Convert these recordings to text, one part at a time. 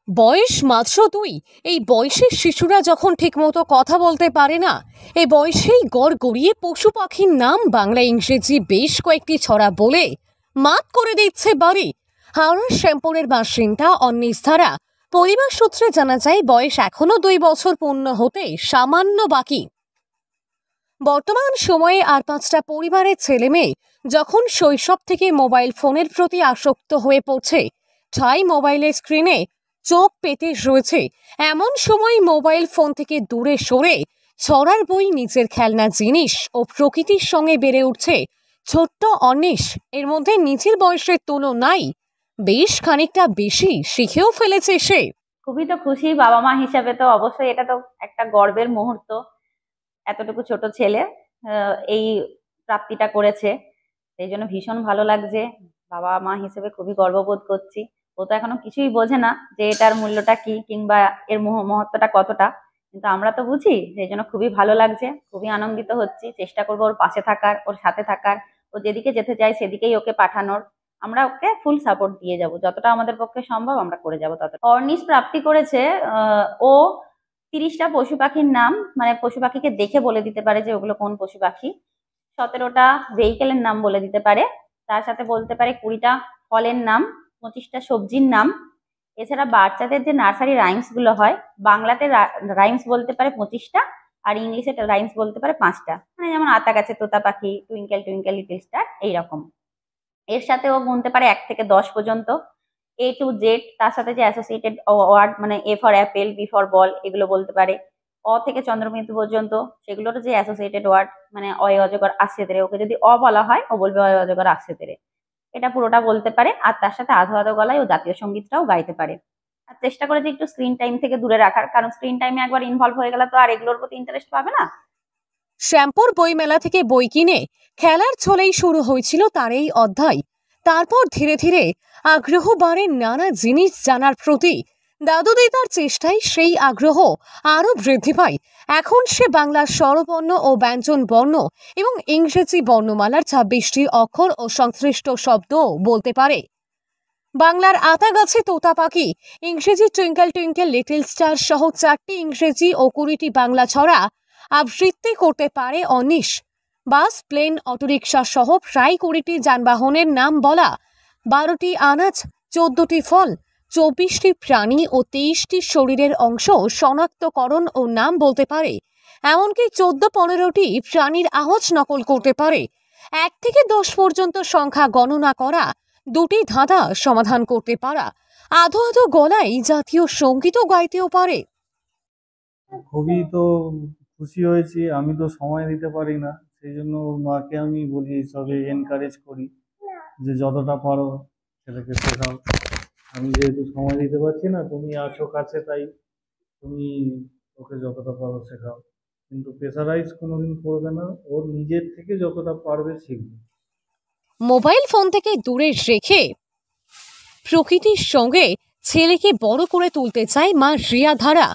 বয়স মাত্র 2। এই বয়সের শিশুরা যখন ঠিকমতো কথা বলতে পারে না, এই বয়সেই গড় গড়িয়ে পশু পাখির নাম বাংলা ইংরেজি বেশ কয়েকটি ছড়া বলে মাত করে দিচ্ছে বাড়ি। হাওড়ার শ্যামপুরের বাসিন্দা অন্নিস ধারা। পরিবার সূত্রে জানা যায় বয়স এখনো 2 বছর পূর্ণ হতে সামান্য বাকি। বর্তমান সময়ে আর 5টা পরিবারের ছেলে মেয়ে যখন শৈশব থেকে মোবাইল ফোনের প্রতি আসক্ত হয়ে পড়ছে, ঠাই মোবাইলের স্ক্রিনে চোখ পেতে রয়েছে, এমন সময় মোবাইল ফোন থেকে দূরে সরে ছড়ার বই, নিজের খেলনা জিনিস ও প্রকৃতির সঙ্গে বেড়ে উঠছে ছোট্ট অন্নিস। এর মধ্যে নিজের বয়সের তুলনায় বেশ খানিকটা বেশি শিখেও ফেলেছে সে। খুবই তো খুশি, বাবা মা হিসাবে তো অবশ্যই এটা তো একটা গর্বের মুহূর্ত। এতটুকু ছোট ছেলে এই প্রাপ্তিটা করেছে, সেই জন্য ভীষণ ভালো লাগছে। বাবা মা হিসেবে খুবই গর্ববোধ করছি। ও তো এখনো কিছুই বোঝে না যে এটার মূল্যটা কি কিংবা এর মহত্বটা কতটা, কিন্তু আমরা তো বুঝি, সেই জন্য খুবই ভালো লাগছে, খুবই আনন্দিত হচ্ছি। চেষ্টা করবো ওর পাশে থাকার, ওর সাথে থাকার, ও যেদিকে যেতে চায় সেদিকেই ওকে পাঠানোর। আমরা ওকে ফুল সাপোর্ট দিয়ে যাব, যতটা আমাদের পক্ষে সম্ভব আমরা করে যাব ততটা। অর্নিস প্রাপ্তি করেছে ও 30টা পশু পাখির নাম, মানে পশু পাখিকে দেখে বলে দিতে পারে যে ওগুলো কোন পশু পাখি। 17টা ভেহিকেলের নাম বলে দিতে পারে, তার সাথে বলতে পারে 20টা ফলের নাম, 25টা সবজির নাম। এছাড়া বাচ্চাদের যে নার্সারি রাইমস গুলো হয়, বাংলাতে রাইমস বলতে পারে 25টা, আর ইংলিশে রাইমস বলতে পারে 5টা। মানে যেমন আতা গাছে তোতা পাখি, টুইঙ্কেল টুইঙ্কেল লিটল স্টার, এইরকম। এর সাথে ও গুনতে পারে 1 থেকে 10 পর্যন্ত, A to Z। তার সাথে যে অ্যাসোসিয়েটেড ওয়ার্ড, মানে A for Apple, B for ball, এগুলো বলতে পারে। অ থেকে চন্দ্রবিন্দু পর্যন্ত সেগুলোর যে অ্যাসোসিয়েটেড ওয়ার্ড, মানে অয় অজগর আসছে তেরে, ওকে যদি অ বলা হয় ও বলবে অয় অজগর আসছে তেরে, এটা পুরোটা বলতে পারে। আর তার সাথে আধো আধো গলায় ও জাতীয় সঙ্গীতটাও গাইতে পারে। আর চেষ্টা করেছে একটু স্ক্রিন টাইম থেকে দূরে রাখার, কারণ স্ক্রিন টাইমে একবার ইনভলভ হয়ে গেলে তো আর এগুলোর প্রতি ইন্টারেস্ট পাবে না। শ্যামপুর বইমেলা থেকে বই কিনে খেলার ছলেই শুরু হয়েছিল তার এই অধ্যায়। তারপর ধীরে ধীরে আগ্রহ বাড়ে নানা জিনিস জানার প্রতি। দাদু দিদার চেষ্টায় সেই আগ্রহ আরও বৃদ্ধি পায়। এখন সে বাংলার স্বরবর্ণ ও ব্যঞ্জন বর্ণ এবং ইংরেজি বর্ণমালার 26টি অক্ষর ও সংশ্লিষ্ট শব্দ বলতে পারে। বাংলার আতা গাছে তোতা পাখি, ইংরেজি টুইঙ্কেল টুইঙ্কেল লিটল স্টার সহ 4টি ইংরেজি ও 20টি বাংলা ছড়া আবৃত্তি করতে পারে অন্নিস। বাস, প্লেন, অটোরিকশা সহ প্রায় 20টি যানবাহনের নাম বলা, 12টি আনাজ, 14টি ফল, 24টি প্রাণী ও 23টি শরীরের অংশ শনাক্তকরণ ও নাম বলতে পারে। এমনকি 14-15টি প্রাণীর আওয়াজ নকল করতে পারে। 1 থেকে 10 পর্যন্ত সংখ্যা গণনা করা, 2টি ধাঁধা সমাধান করতে পারা, আধো আধো গলায় জাতীয় সঙ্গীতও গাইতেও পারে। খুবই তো খুশি হয়েছি। আমি তো সময় দিতে পারি না, সেই জন্য মাকে আমি বলি, সবে এনকারেজ করি যে যতটা পারো ছেলেকে শেখাও। আমি যেহেতু সময় দিতে পারছি না, তুমি আছো কাছে, তাই তুমি ওকে যতটা পারো শেখাও, কিন্তু প্রেসারাইজ কোনোদিন করবে না। ওর নিজের থেকে যতটা পারবে শিখবে। মোবাইল ফোন থেকে দূরে রেখে প্রকৃতির সঙ্গে ছেলেকে বড় করে তুলতে চায় মা রিয়া ধারা।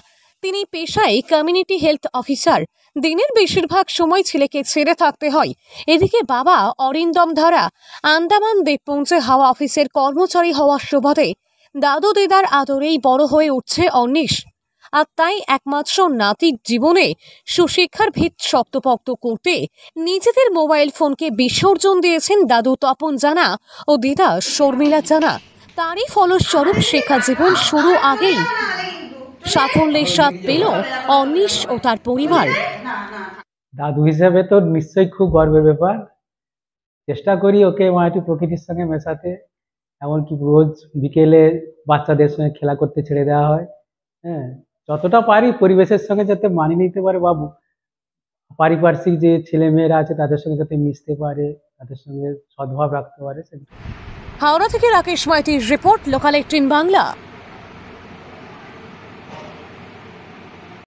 তিনি পেশায় কমিউনিটি হেলথ অফিসার। দিনের বেশিরভাগ সময় ছেলেকে ছেড়ে থাকতে হয়। এদিকে বাবা অরিন্দম ধারা আন্দামান দ্বীপপুঞ্জে হাওয়া অফিসের কর্মচারী হওয়ার সুবাদে দাদু দিদার আদরেই বড় হয়ে উঠছে অন্নিস। আর তাই একমাত্র নাতির জীবনে সুশিক্ষার ভিত শক্তপোক্ত করতে নিজেদের মোবাইল ফোনকে বিসর্জন দিয়েছেন দাদু তপন জানা ও দিদা শর্মিলা জানা। তারই ফলস্বরূপ শেখা জীবন শুরু আগেই সাফল্যের স্বাদ পেল অন্নিস ও তার পরিবার। দাদু হিসেবে তো নিশ্চয়ই খুব গর্বের ব্যাপার। চেষ্টা করি ওকে একটু প্রকৃতির সঙ্গে মেশাতে, এমনকি রোজ বিকেলে বাচ্চাদের সঙ্গে খেলা করতে ছেড়ে দেওয়া হয়। হ্যাঁ, যতটা পারি পরিবেশের সঙ্গে যাতে মানিয়ে নিতে পারে, বা পারিপার্শ্বিক যে ছেলে মেয়েরা আছে তাদের সঙ্গে যাতে মিশতে পারে, তাদের সঙ্গে সদ্ভাব রাখতে পারে। হাওড়া থেকে রাকেশ মাইতির রিপোর্ট, লোকাল 18 বাংলা।